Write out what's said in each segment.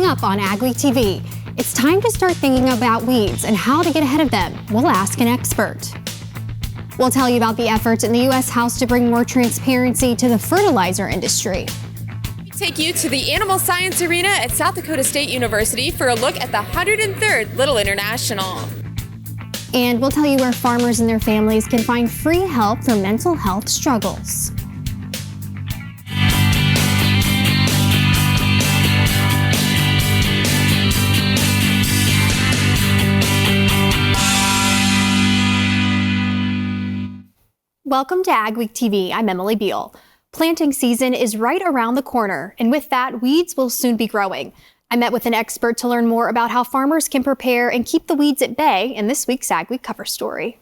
up on AgweekTV. It's time to start thinking about weeds and how to get ahead of them. We'll ask an expert. We'll tell you about the efforts in the U.S. House to bring more transparency to the fertilizer industry. We take you to the Animal Science Arena at South Dakota State University for a look at the 103rd Little International. And we'll tell you where farmers and their families can find free help for mental health struggles. Welcome to AgweekTV. I'm Emily Beal. Planting season is right around the corner, and with that, weeds will soon be growing. I met with an expert to learn more about how farmers can prepare and keep the weeds at bay in this week's Agweek cover story.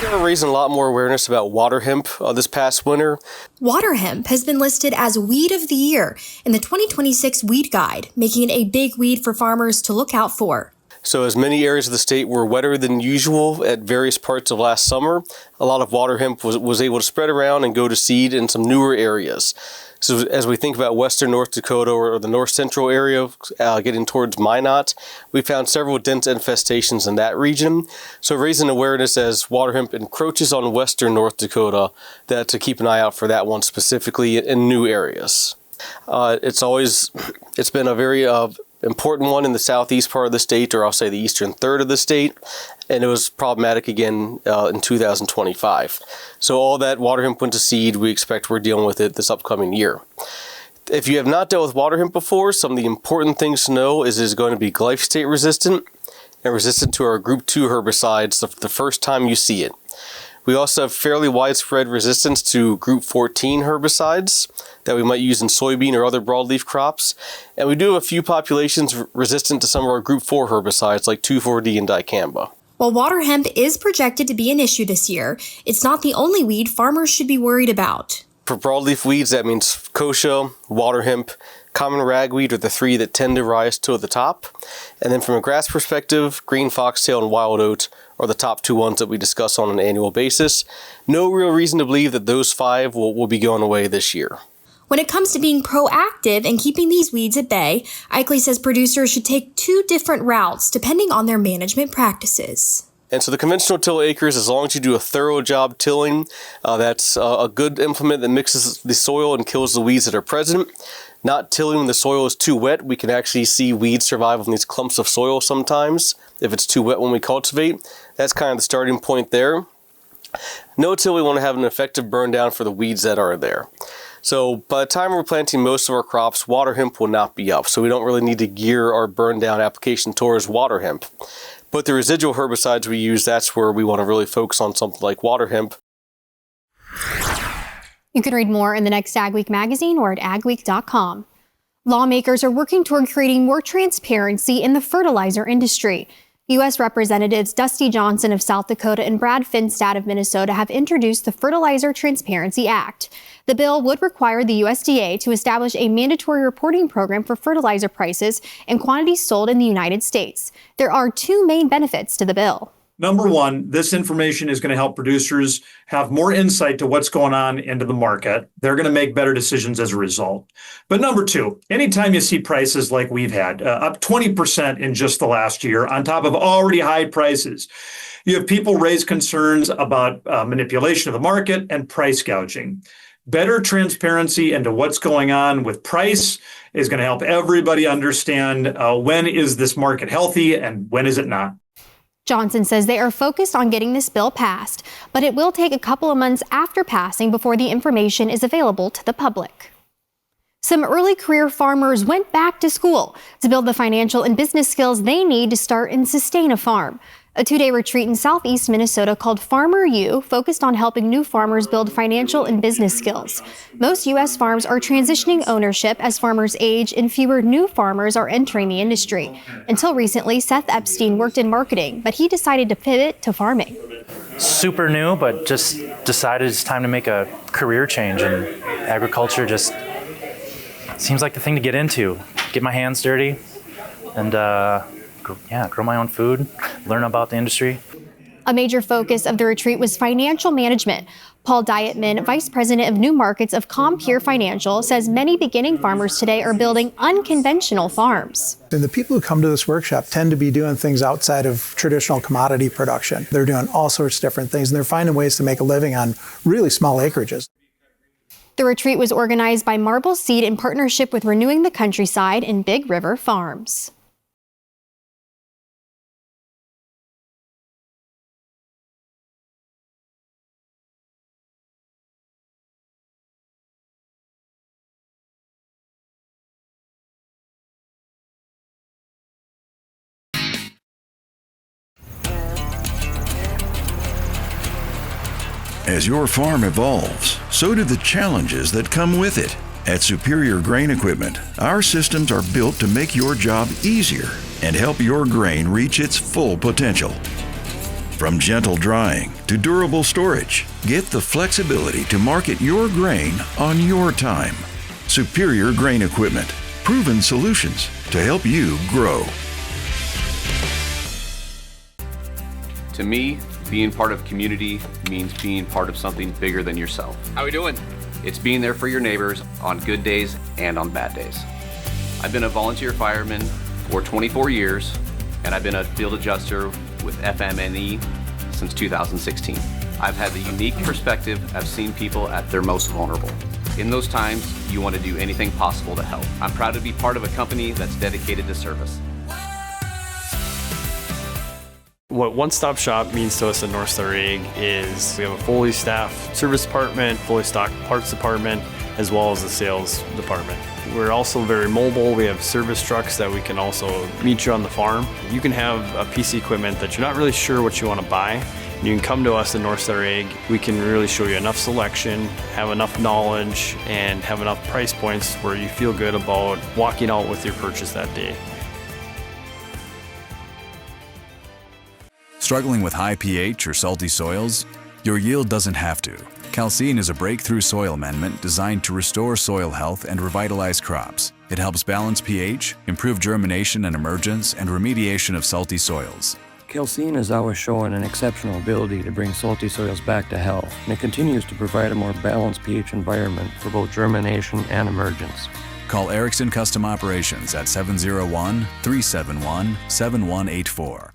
We're raising a lot more awareness about water hemp this past winter. Water hemp has been listed as Weed of the Year in the 2026 Weed Guide, making it a big weed for farmers to look out for. So as many areas of the state were wetter than usual at various parts of last summer, a lot of water hemp was able to spread around and go to seed in some newer areas. So as we think about western North Dakota or the north central area, getting towards Minot, we found several dense infestations in that region. So raising awareness as water hemp encroaches on western North Dakota, that to keep an eye out for that one specifically in new areas. It's been a very important one in the southeast part of the state, or I'll say the eastern third of the state, and it was problematic again in 2025. So all that water hemp went to seed. We expect we're dealing with it this upcoming year. If you have not dealt with water hemp before, some of the important things to know is it's going to be glyphosate resistant and resistant to our group 2 herbicides the first time you see it. We also have fairly widespread resistance to group 14 herbicides that we might use in soybean or other broadleaf crops. And we do have a few populations resistant to some of our group 4 herbicides like 2,4-D and dicamba. While water hemp is projected to be an issue this year, it's not the only weed farmers should be worried about. For broadleaf weeds, that means kochia, water hemp, common ragweed are the 3 that tend to rise to the top. And then from a grass perspective, green foxtail and wild oat are the top 2 ones that we discuss on an annual basis. No real reason to believe that those 5 will be going away this year. When it comes to being proactive and keeping these weeds at bay, Eichele says producers should take 2 different routes depending on their management practices. And so the conventional till acres, as long as you do a thorough job tilling, that's a good implement that mixes the soil and kills the weeds that are present. Not tilling when the soil is too wet. We can actually see weeds survive on these clumps of soil sometimes if it's too wet when we cultivate. That's kind of the starting point there. No-till, we want to have an effective burn down for the weeds that are there. So by the time we're planting most of our crops, water hemp will not be up. So we don't really need to gear our burn down application towards water hemp. But the residual herbicides we use, that's where we want to really focus on something like water hemp. You can read more in the next Agweek magazine or at agweek.com. Lawmakers are working toward creating more transparency in the fertilizer industry. U.S. Representatives Dusty Johnson of South Dakota and Brad Finstad of Minnesota have introduced the Fertilizer Transparency Act. The bill would require the USDA to establish a mandatory reporting program for fertilizer prices and quantities sold in the United States. There are 2 main benefits to the bill. Number one, this information is going to help producers have more insight to what's going on into the market. They're going to make better decisions as a result. But number 2, anytime you see prices like we've had, up 20% in just the last year, on top of already high prices, you have people raise concerns about manipulation of the market and price gouging. Better transparency into what's going on with price is going to help everybody understand when is this market healthy and when is it not. Johnson says they are focused on getting this bill passed, but it will take a couple of months after passing before the information is available to the public. Some early career farmers went back to school to build the financial and business skills they need to start and sustain a farm. A 2-day retreat in southeast Minnesota called Farmer U focused on helping new farmers build financial and business skills. Most U.S. farms are transitioning ownership as farmers age and fewer new farmers are entering the industry. Until recently, Seth Epstein worked in marketing, but he decided to pivot to farming. Super new, but just decided it's time to make a career change, and agriculture just seems like the thing to get into. Get my hands dirty and grow my own food, learn about the industry. A major focus of the retreat was financial management. Paul Dietman, Vice President of New Markets of Compeer Financial, says many beginning farmers today are building unconventional farms. And the people who come to this workshop tend to be doing things outside of traditional commodity production. They're doing all sorts of different things, and they're finding ways to make a living on really small acreages. The retreat was organized by Marble Seed in partnership with Renewing the Countryside and Big River Farms. As your farm evolves, so do the challenges that come with it. At Superior Grain Equipment, our systems are built to make your job easier and help your grain reach its full potential. From gentle drying to durable storage, get the flexibility to market your grain on your time. Superior Grain Equipment, proven solutions to help you grow. To me, being part of community means being part of something bigger than yourself. How we doing? It's being there for your neighbors on good days and on bad days. I've been a volunteer fireman for 24 years, and I've been a field adjuster with FMNE since 2016. I've had the unique perspective of seeing people at their most vulnerable. In those times, you want to do anything possible to help. I'm proud to be part of a company that's dedicated to service. What One Stop Shop means to us at North Star Ag is we have a fully staffed service department, fully stocked parts department, as well as the sales department. We're also very mobile. We have service trucks that we can also meet you on the farm. You can have a piece of equipment that you're not really sure what you want to buy. You can come to us at North Star Ag. We can really show you enough selection, have enough knowledge, and have enough price points where you feel good about walking out with your purchase that day. Struggling with high pH or salty soils? Your yield doesn't have to. Calcine is a breakthrough soil amendment designed to restore soil health and revitalize crops. It helps balance pH, improve germination and emergence, and remediation of salty soils. Calcine has always shown an exceptional ability to bring salty soils back to health, and it continues to provide a more balanced pH environment for both germination and emergence. Call Erickson Custom Operations at 701-371-7184.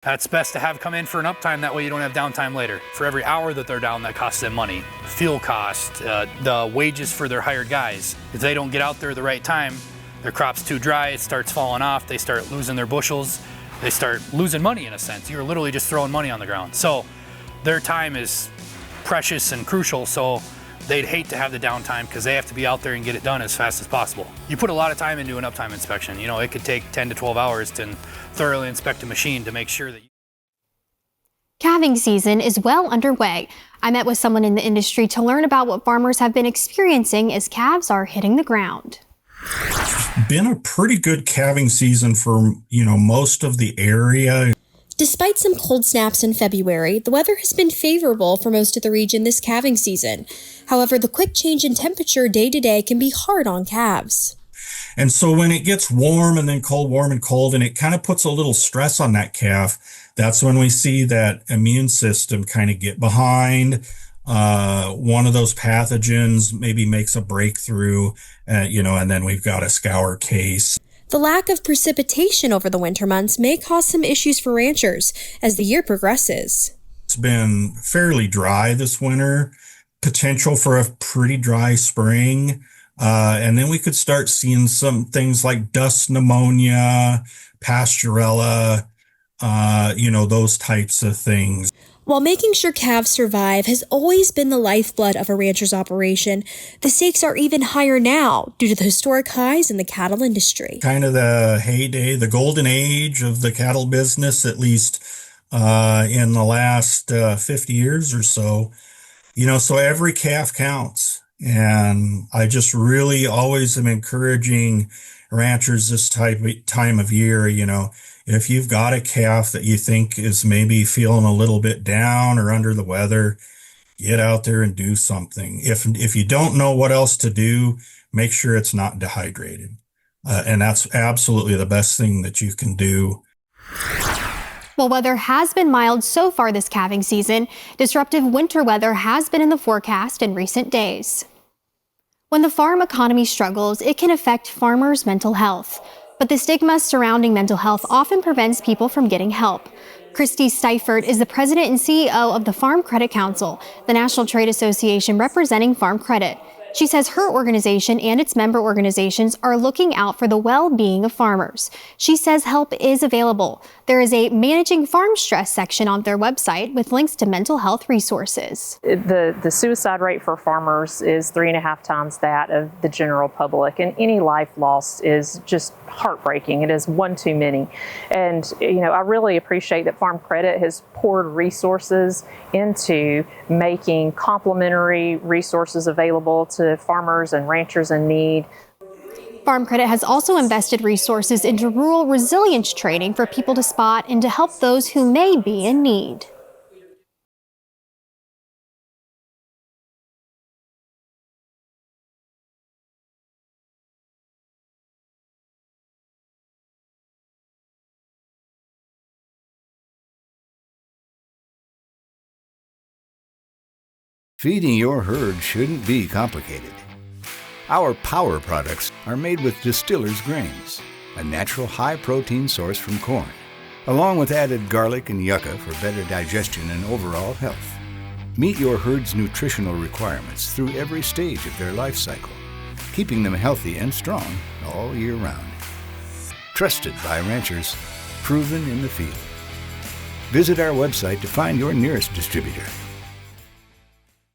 That's best to have come in for an uptime, that way you don't have downtime later. For every hour that they're down, that costs them money. Fuel cost, the wages for their hired guys. If they don't get out there at the right time, their crop's too dry, it starts falling off, they start losing their bushels, they start losing money in a sense. You're literally just throwing money on the ground. So their time is precious and crucial, so they'd hate to have the downtime because they have to be out there and get it done as fast as possible. You put a lot of time into an uptime inspection. You know, it could take 10 to 12 hours to thoroughly inspect a machine to make sure that Calving season is well underway. I met with someone in the industry to learn about what farmers have been experiencing as calves are hitting the ground. Been a pretty good calving season for, most of the area. Despite some cold snaps in February, the weather has been favorable for most of the region this calving season. However, the quick change in temperature day to day can be hard on calves. And so when it gets warm and then cold, warm and cold, and it kind of puts a little stress on that calf, that's when we see that immune system kind of get behind. One of those pathogens maybe makes a breakthrough, and then we've got a scour case. The lack of precipitation over the winter months may cause some issues for ranchers as the year progresses. It's been fairly dry this winter, potential for a pretty dry spring. And then we could start seeing some things like dust pneumonia, pasturella, those types of things. While making sure calves survive has always been the lifeblood of a rancher's operation, the stakes are even higher now due to the historic highs in the cattle industry. Kind of the heyday, the golden age of the cattle business, at least in the last 50 years or so. So every calf counts. And I just really always am encouraging ranchers this time of year, if you've got a calf that you think is maybe feeling a little bit down or under the weather, get out there and do something. If you don't know what else to do, make sure it's not dehydrated. And that's absolutely the best thing that you can do. While weather has been mild so far this calving season, disruptive winter weather has been in the forecast in recent days. When the farm economy struggles, it can affect farmers' mental health. But the stigma surrounding mental health often prevents people from getting help. Christy Seifert is the president and CEO of the Farm Credit Council, the national trade association representing farm credit. She says her organization and its member organizations are looking out for the well-being of farmers. She says help is available. There is a Managing Farm Stress section on their website with links to mental health resources. The suicide rate for farmers is 3.5 times that of the general public, and any life lost is just heartbreaking. It is one too many. And I really appreciate that Farm Credit has poured resources into making complementary resources available to farmers and ranchers in need. Farm Credit has also invested resources into rural resilience training for people to spot and to help those who may be in need. Feeding your herd shouldn't be complicated. Our power products are made with distillers' grains, a natural high-protein source from corn, along with added garlic and yucca for better digestion and overall health. Meet your herd's nutritional requirements through every stage of their life cycle, keeping them healthy and strong all year round. Trusted by ranchers, proven in the field. Visit our website to find your nearest distributor.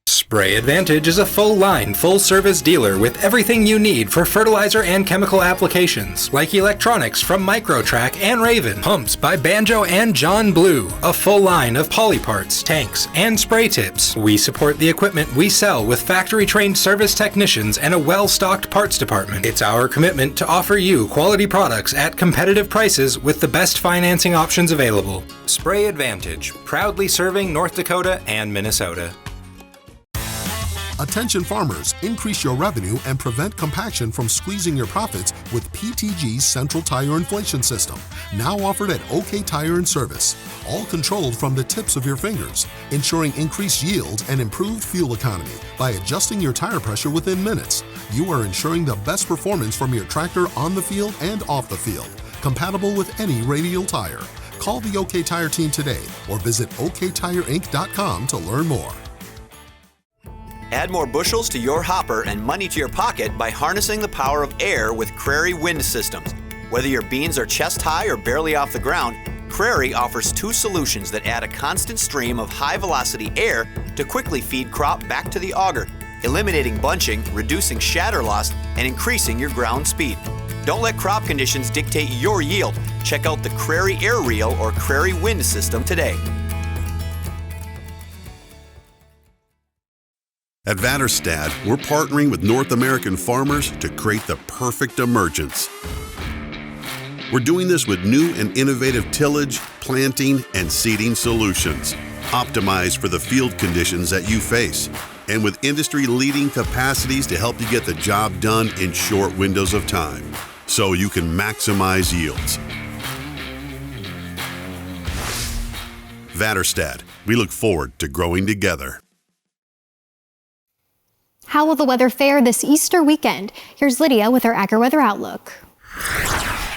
Spray Advantage is a full-line, full-service dealer with everything you need for fertilizer and chemical applications, like electronics from Microtrack and Raven, pumps by Banjo and John Blue, a full line of poly parts, tanks, and spray tips. We support the equipment we sell with factory-trained service technicians and a well-stocked parts department. It's our commitment to offer you quality products at competitive prices with the best financing options available. Spray Advantage, proudly serving North Dakota and Minnesota. Attention farmers, increase your revenue and prevent compaction from squeezing your profits with PTG's Central Tire Inflation System, now offered at OK Tire and Service, all controlled from the tips of your fingers, ensuring increased yield and improved fuel economy by adjusting your tire pressure within minutes. You are ensuring the best performance from your tractor on the field and off the field, compatible with any radial tire. Call the OK Tire team today or visit oktireinc.com to learn more. Add more bushels to your hopper and money to your pocket by harnessing the power of air with Crary Wind Systems. Whether your beans are chest high or barely off the ground, Crary offers two solutions that add a constant stream of high-velocity air to quickly feed crop back to the auger, eliminating bunching, reducing shatter loss, and increasing your ground speed. Don't let crop conditions dictate your yield. Check out the Crary Air Reel or Crary Wind System today. At Vatterstad, we're partnering with North American farmers to create the perfect emergence. We're doing this with new and innovative tillage, planting, and seeding solutions, optimized for the field conditions that you face, and with industry-leading capacities to help you get the job done in short windows of time, so you can maximize yields. Vatterstad, we look forward to growing together. How will the weather fare this Easter weekend? Here's Lydia with our AgriWeather Outlook.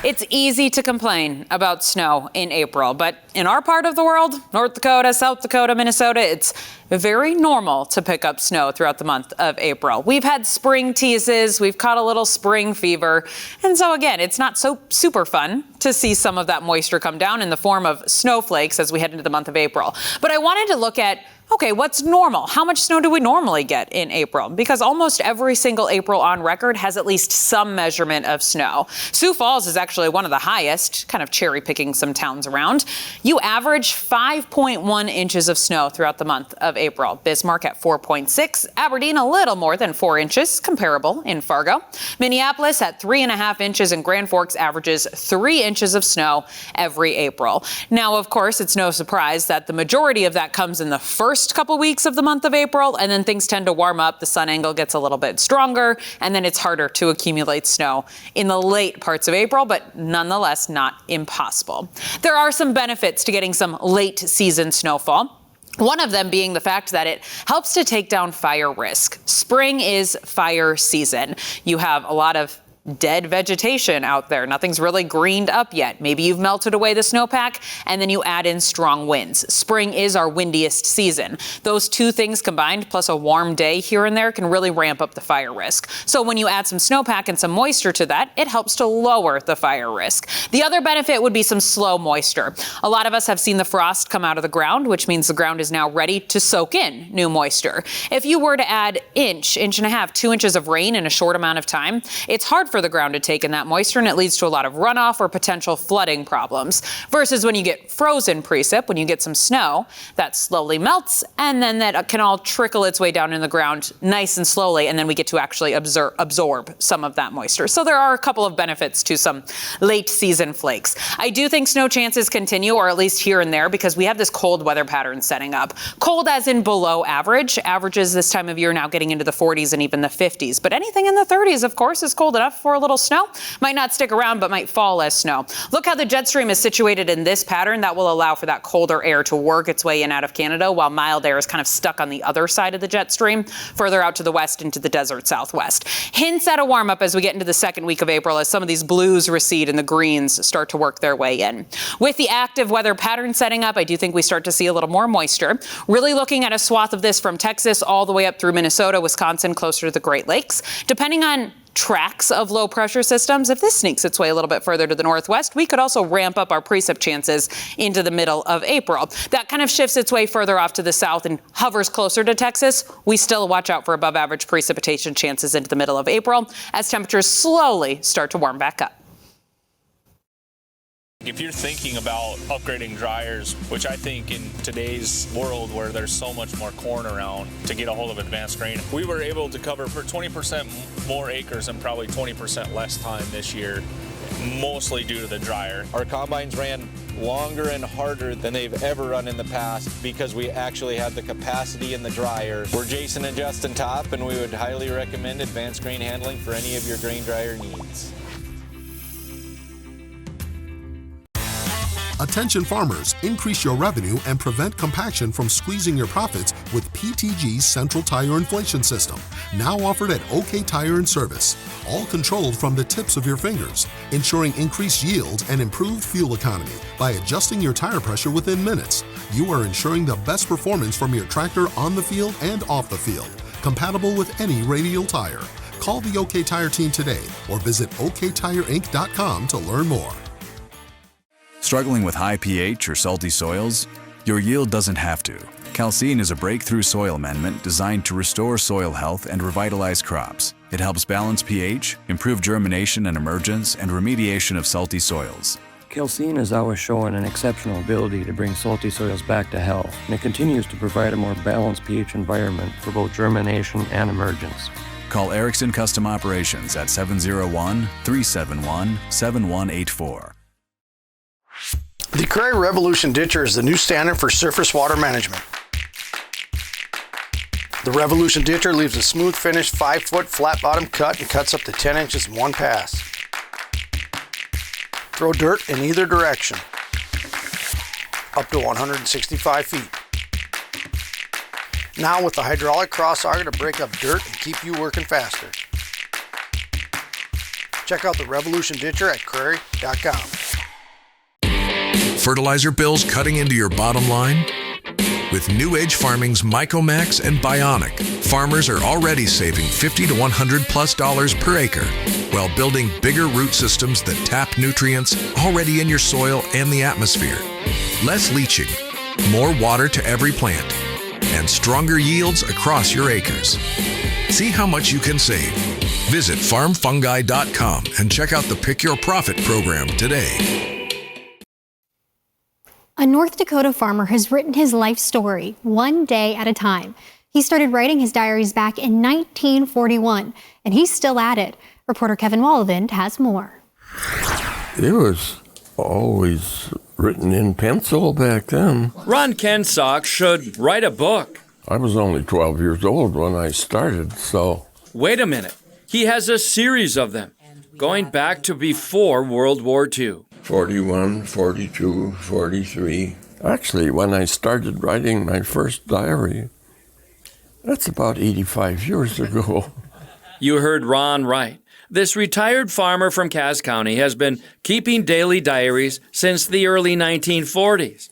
It's easy to complain about snow in April, but in our part of the world, North Dakota, South Dakota, Minnesota, it's very normal to pick up snow throughout the month of April. We've had spring teases, we've caught a little spring fever, and so again, it's not so super fun to see some of that moisture come down in the form of snowflakes as we head into the month of April. But I wanted to look at okay, what's normal? How much snow do we normally get in April? Because almost every single April on record has at least some measurement of snow. Sioux Falls is actually one of the highest, kind of cherry picking some towns around. You average 5.1 inches of snow throughout the month of April. Bismarck at 4.6, Aberdeen a little more than 4 inches, comparable in Fargo. Minneapolis at 3.5 inches, and Grand Forks averages 3 inches of snow every April. Now, of course, it's no surprise that the majority of that comes in the first first couple weeks of the month of April, and then things tend to warm up. The sun angle gets a little bit stronger, and then it's harder to accumulate snow in the late parts of April, but nonetheless not impossible. There are some benefits to getting some late season snowfall. One of them being the fact that it helps to take down fire risk. Spring is fire season. You have a lot of dead vegetation out there. Nothing's really greened up yet. Maybe you've melted away the snowpack, and then you add in strong winds. Spring is our windiest season. Those two things combined, plus a warm day here and there, can really ramp up the fire risk. So when you add some snowpack and some moisture to that, it helps to lower the fire risk. The other benefit would be some slow moisture. A lot of us have seen the frost come out of the ground, which means the ground is now ready to soak in new moisture. If you were to add inch and a half, 2 inches of rain in a short amount of time, it's hard for the ground to take in that moisture, and it leads to a lot of runoff or potential flooding problems. Versus when you get frozen precip, when you get some snow, that slowly melts, and then that can all trickle its way down in the ground nice and slowly, and then we get to actually absorb some of that moisture. So there are a couple of benefits to some late season flakes. I do think snow chances continue, or at least here and there, because we have this cold weather pattern setting up. Cold as in below average. Averages this time of year now getting into the 40s and even the 50s. But anything in the 30s, of course, is cold enough for a little snow. Might not stick around, but might fall as snow. Look how the jet stream is situated in this pattern. That will allow for that colder air to work its way in out of Canada, while mild air is kind of stuck on the other side of the jet stream, further out to the west into the desert southwest. Hints at a warm up as we get into the second week of April, as some of these blues recede and the greens start to work their way in. With the active weather pattern setting up, I do think we start to see a little more moisture. Really looking at a swath of this from Texas all the way up through Minnesota, Wisconsin, closer to the Great Lakes. Depending on tracks of low pressure systems, if this sneaks its way a little bit further to the northwest, we could also ramp up our precip chances into the middle of April. That kind of shifts its way further off to the south and hovers closer to Texas. We still watch out for above average precipitation chances into the middle of April as temperatures slowly start to warm back up. If you're thinking about upgrading dryers, which I think in today's world where there's so much more corn around to get a hold of advanced grain, we were able to cover for 20% more acres and probably 20% less time this year, mostly due to the dryer. Our combines ran longer and harder than they've ever run in the past because we actually had the capacity in the dryer. We're Jason and Justin Top, and we would highly recommend advanced grain handling for any of your grain dryer needs. Attention farmers, increase your revenue and prevent compaction from squeezing your profits with PTG's Central Tire Inflation System, now offered at OK Tire and Service. All controlled from the tips of your fingers, ensuring increased yield and improved fuel economy by adjusting your tire pressure within minutes. You are ensuring the best performance from your tractor on the field and off the field, compatible with any radial tire. Call the OK Tire team today or visit oktireinc.com to learn more. Struggling with high pH or salty soils? Your yield doesn't have to. Calcine is a breakthrough soil amendment designed to restore soil health and revitalize crops. It helps balance pH, improve germination and emergence, and remediation of salty soils. Calcine has always shown an exceptional ability to bring salty soils back to health, and it continues to provide a more balanced pH environment for both germination and emergence. Call Erickson Custom Operations at 701-371-7184. The Prairie Revolution Ditcher is the new standard for surface water management. The Revolution Ditcher leaves a smooth finished 5-foot flat bottom cut and cuts up to 10 inches in one pass. Throw dirt in either direction, up to 165 feet. Now with the hydraulic cross auger to break up dirt and keep you working faster. Check out the Revolution Ditcher at Prairie.com. Fertilizer bills cutting into your bottom line? With New Age Farming's Mycomax and Bionic, farmers are already saving $50 to $100+ per acre while building bigger root systems that tap nutrients already in your soil and the atmosphere. Less leaching, more water to every plant, and stronger yields across your acres. See how much you can save. Visit farmfungi.com and check out the Pick Your Profit program today. A North Dakota farmer has written his life story one day at a time. He started writing his diaries back in 1941, and he's still at it. Reporter Kevin Wallivan has more. It was always written in pencil back then. Ron Kensock should write a book. I was only 12 years old when I started, so... Wait a minute. He has a series of them, going back to before World War II. 41, 42, 43. Actually, when I started writing my first diary, that's about 85 years ago. You heard Ron right. This retired farmer from Cass County has been keeping daily diaries since the early 1940s.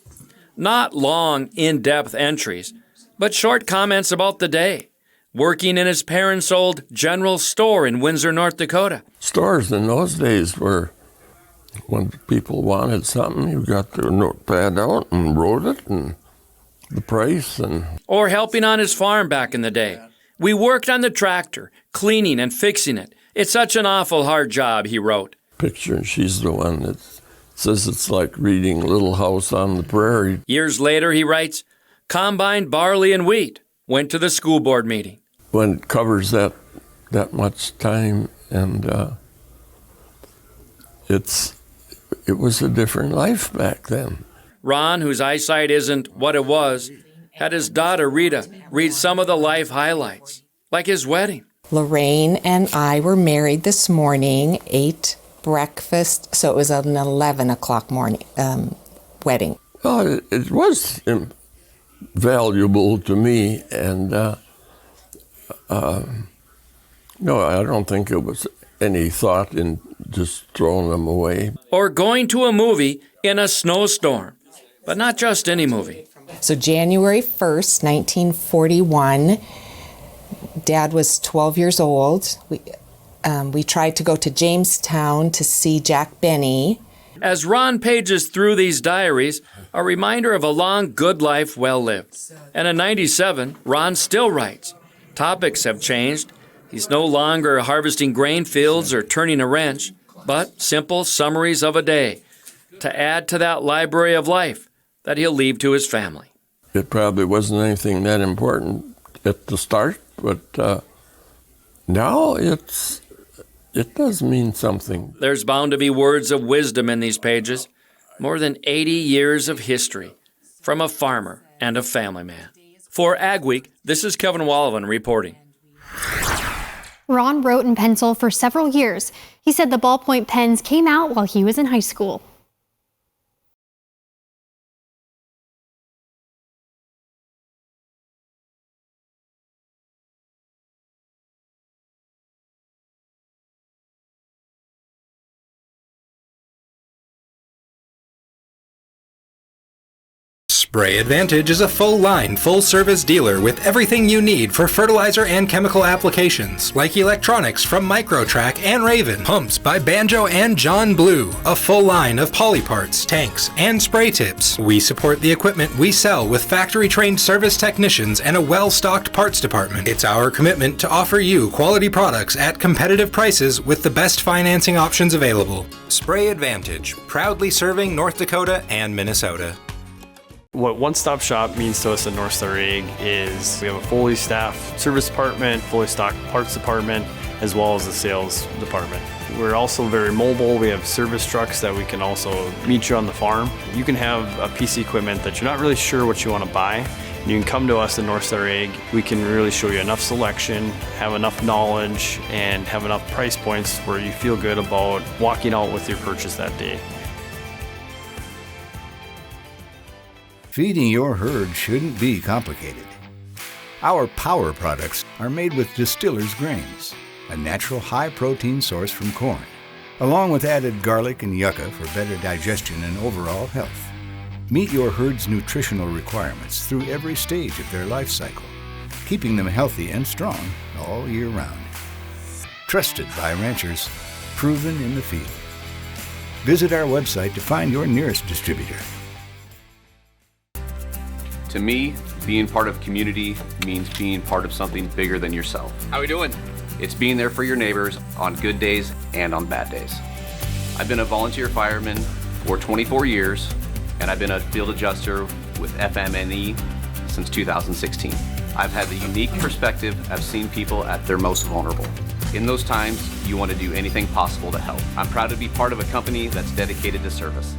Not long, in-depth entries, but short comments about the day, working in his parents' old general store in Windsor, North Dakota. Stores in those days were, when people wanted something, you got their notepad out and wrote it and the price and... Or helping on his farm back in the day. We worked on the tractor, cleaning and fixing it. It's such an awful hard job, he wrote. Picture, and she's the one that says it's like reading Little House on the Prairie. Years later, he writes, combined barley and wheat, went to the school board meeting. When it covers that much time, and it was a different life back then. Ron, whose eyesight isn't what it was, had his daughter Rita read some of the life highlights, like his wedding. Lorraine and I were married this morning, ate breakfast, so it was an 11 o'clock morning wedding. Well, it was valuable to me, and no, I don't think it was any thought in just throwing them away. Or going to a movie in a snowstorm, but not just any movie. So January 1st, 1941, Dad was 12 years old. We tried to go to Jamestown to see Jack Benny. As Ron pages through these diaries, a reminder of a long, good life well lived. And in 97, Ron still writes. Topics have changed. He's no longer harvesting grain fields or turning a wrench, but simple summaries of a day to add to that library of life that he'll leave to his family. It probably wasn't anything that important at the start, but now it does mean something. There's bound to be words of wisdom in these pages. More than 80 years of history from a farmer and a family man. For Agweek, this is Kevin Wallivan reporting. Ron wrote in pencil for several years. He said the ballpoint pens came out while he was in high school. Spray Advantage is a full-line, full-service dealer with everything you need for fertilizer and chemical applications, like electronics from Microtrack and Raven, pumps by Banjo and John Blue, a full line of poly parts, tanks, and spray tips. We support the equipment we sell with factory-trained service technicians and a well-stocked parts department. It's our commitment to offer you quality products at competitive prices with the best financing options available. Spray Advantage, proudly serving North Dakota and Minnesota. What one-stop shop means to us at North Star Ag is we have a fully staffed service department, fully stocked parts department, as well as the sales department. We're also very mobile. We have service trucks that we can also meet you on the farm. You can have a piece of equipment that you're not really sure what you want to buy. You can come to us at North Star Ag. We can really show you enough selection, have enough knowledge, and have enough price points where you feel good about walking out with your purchase that day. Feeding your herd shouldn't be complicated. Our power products are made with distillers' grains, a natural high-protein source from corn, along with added garlic and yucca for better digestion and overall health. Meet your herd's nutritional requirements through every stage of their life cycle, keeping them healthy and strong all year round. Trusted by ranchers, proven in the field. Visit our website to find your nearest distributor. To me, being part of community means being part of something bigger than yourself. How we doing? It's being there for your neighbors on good days and on bad days. I've been a volunteer fireman for 24 years, and I've been a field adjuster with FMNE since 2016. I've had the unique perspective of seeing people at their most vulnerable. In those times, you want to do anything possible to help. I'm proud to be part of a company that's dedicated to service.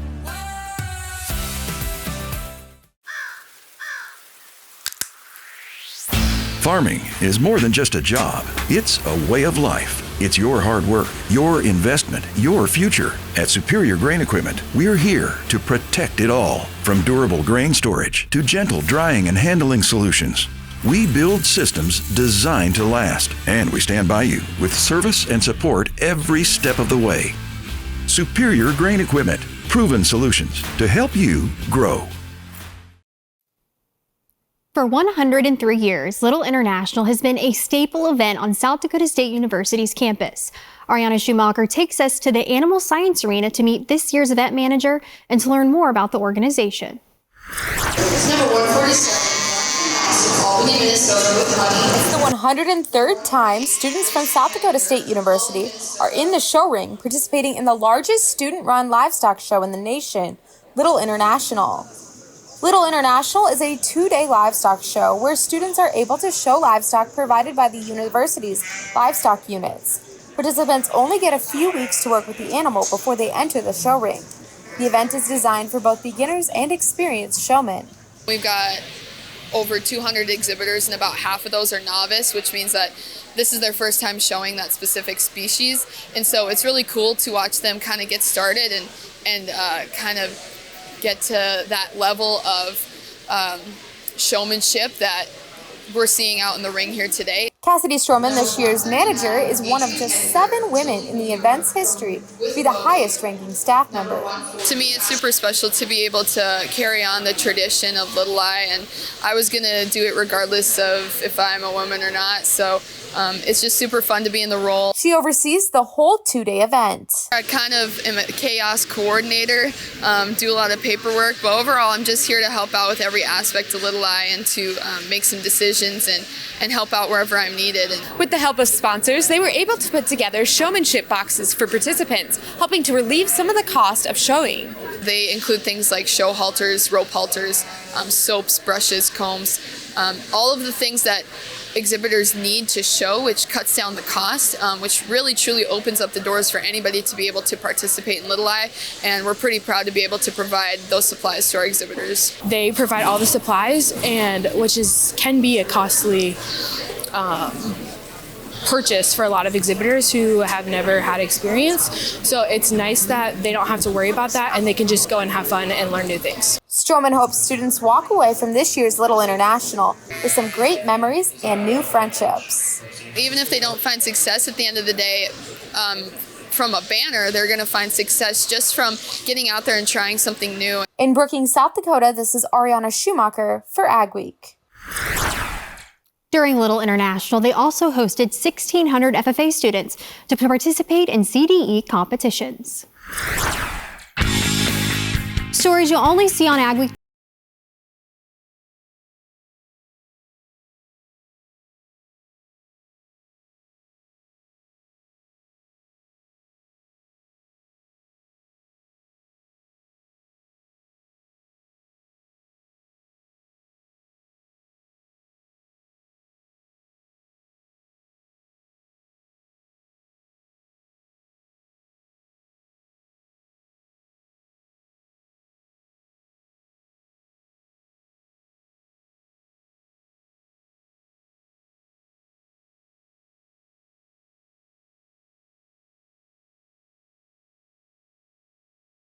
Farming is more than just a job. It's a way of life. It's your hard work, your investment, your future. At Superior Grain Equipment, we're here to protect it all. From durable grain storage to gentle drying and handling solutions. We build systems designed to last, and we stand by you with service and support every step of the way. Superior Grain Equipment, proven solutions to help you grow. For 103 years, Little International has been a staple event on South Dakota State University's campus. Ariana Schumacher takes us to the Animal Science Arena to meet this year's event manager and to learn more about the organization. It's number 147, Albany, Minnesota with honey. It's the 103rd time students from South Dakota State University are in the show ring participating in the largest student-run livestock show in the nation, Little International. Little International is a 2-day livestock show where students are able to show livestock provided by the university's livestock units. Participants only get a few weeks to work with the animal before they enter the show ring. The event is designed for both beginners and experienced showmen. We've got over 200 exhibitors, and about half of those are novice, which means that this is their first time showing that specific species. And so it's really cool to watch them kind of get started and kind of get to that level of showmanship that we're seeing out in the ring here today. Cassidy Stroman, this year's manager, is one of just 7 women in the event's history to be the highest-ranking staff member. To me, it's super special to be able to carry on the tradition of Little Eye, and I was going to do it regardless of if I'm a woman or not, so it's just super fun to be in the role. She oversees the whole 2-day event. I kind of am a chaos coordinator, do a lot of paperwork, but overall I'm just here to help out with every aspect of Little Eye and to make some decisions and help out wherever I'm needed. With the help of sponsors, they were able to put together showmanship boxes for participants, helping to relieve some of the cost of showing. They include things like show halters, rope halters, soaps, brushes, combs, all of the things that exhibitors need to show, which cuts down the cost, which really truly opens up the doors for anybody to be able to participate in Little Eye, and we're pretty proud to be able to provide those supplies to our exhibitors. They provide all the supplies, and which can be a costly purchase for a lot of exhibitors who have never had experience. So it's nice that they don't have to worry about that and they can just go and have fun and learn new things. Stroman hopes students walk away from this year's Little International with some great memories and new friendships. Even if they don't find success at the end of the day, from a banner, they're going to find success just from getting out there and trying something new. In Brookings, South Dakota, this is Ariana Schumacher for AgWeek. During Little International, they also hosted 1,600 FFA students to participate in CDE competitions. Stories you'll only see on AgWeek.